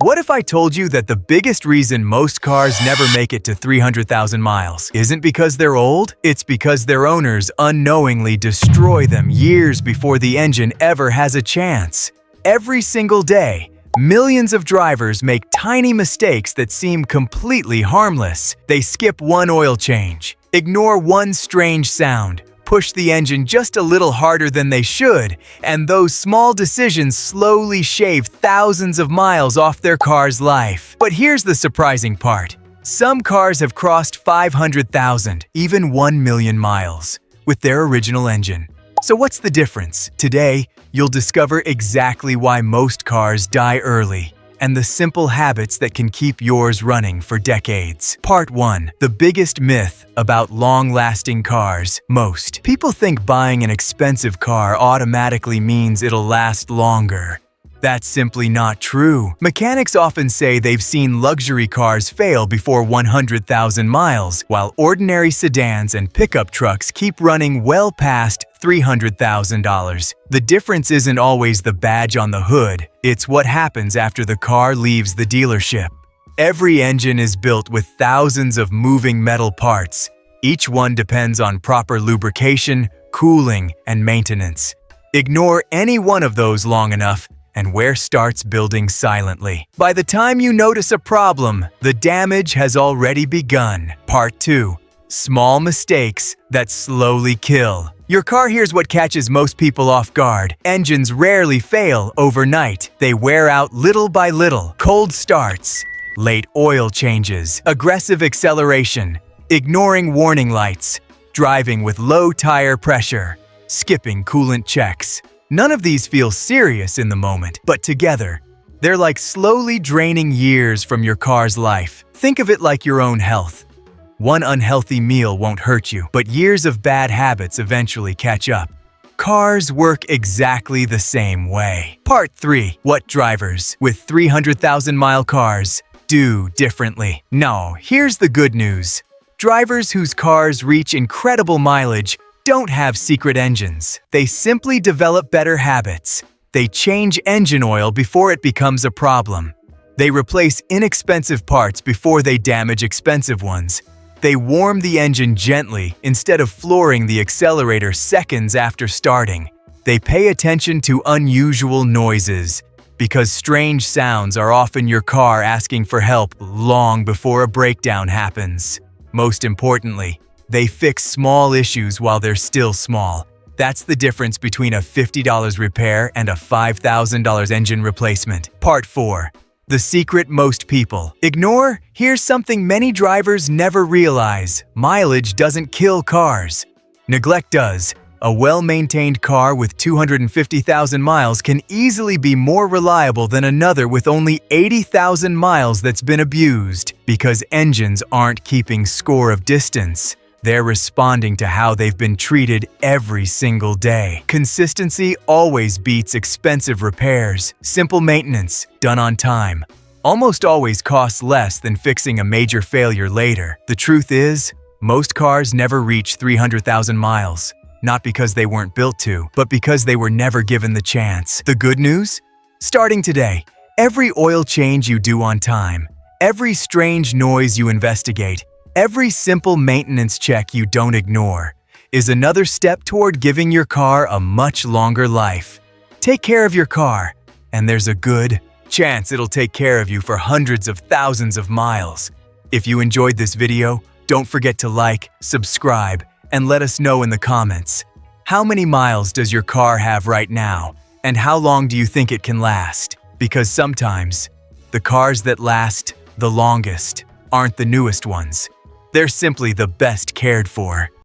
What if I told you that the biggest reason most cars never make it to 300,000 miles isn't because they're old? It's because their owners unknowingly destroy them years before the engine ever has a chance. Every single day, millions of drivers make tiny mistakes that seem completely harmless. They skip one oil change, ignore one strange sound, push the engine just a little harder than they should, and those small decisions slowly shave thousands of miles off their car's life. But here's the surprising part. Some cars have crossed 500,000, even 1 million miles, with their original engine. So what's the difference? Today, you'll discover exactly why most cars die early and the simple habits that can keep yours running for decades. Part 1. The biggest myth about long-lasting cars. Most people think buying an expensive car automatically means it'll last longer. That's simply not true. Mechanics often say they've seen luxury cars fail before 100,000 miles, while ordinary sedans and pickup trucks keep running well past $300,000. The difference isn't always the badge on the hood, it's what happens after the car leaves the dealership. Every engine is built with thousands of moving metal parts. Each one depends on proper lubrication, cooling, and maintenance. Ignore any one of those long enough, and wear starts building silently. By the time you notice a problem, the damage has already begun. Part 2. Small mistakes that slowly kill. Your car here's what catches most people off guard. Engines rarely fail overnight. They wear out little by little. Cold starts, late oil changes, aggressive acceleration, ignoring warning lights, driving with low tire pressure, skipping coolant checks. None of these feel serious in the moment, but together, they're like slowly draining years from your car's life. Think of it like your own health. One unhealthy meal won't hurt you, but years of bad habits eventually catch up. Cars work exactly the same way. Part 3. What drivers with 300,000-mile cars do differently. No, here's the good news. Drivers whose cars reach incredible mileage don't have secret engines. They simply develop better habits. They change engine oil before it becomes a problem. They replace inexpensive parts before they damage expensive ones. They warm the engine gently instead of flooring the accelerator seconds after starting. They pay attention to unusual noises, because strange sounds are often your car asking for help long before a breakdown happens. Most importantly, they fix small issues while they're still small. That's the difference between a $50 repair and a $5,000 engine replacement. Part 4. The secret most people ignore. Here's something many drivers never realize. Mileage doesn't kill cars. Neglect does. A well-maintained car with 250,000 miles can easily be more reliable than another with only 80,000 miles that's been abused, because engines aren't keeping score of distance. They're responding to how they've been treated every single day. Consistency always beats expensive repairs. Simple maintenance, done on time, almost always costs less than fixing a major failure later. The truth is, most cars never reach 300,000 miles. Not because they weren't built to, but because they were never given the chance. The good news? Starting today, every oil change you do on time, every strange noise you investigate, every simple maintenance check you don't ignore is another step toward giving your car a much longer life. Take care of your car, and there's a good chance it'll take care of you for hundreds of thousands of miles. If you enjoyed this video, don't forget to like, subscribe, and let us know in the comments. How many miles does your car have right now, and how long do you think it can last? Because sometimes, the cars that last the longest aren't the newest ones. They're simply the best cared for.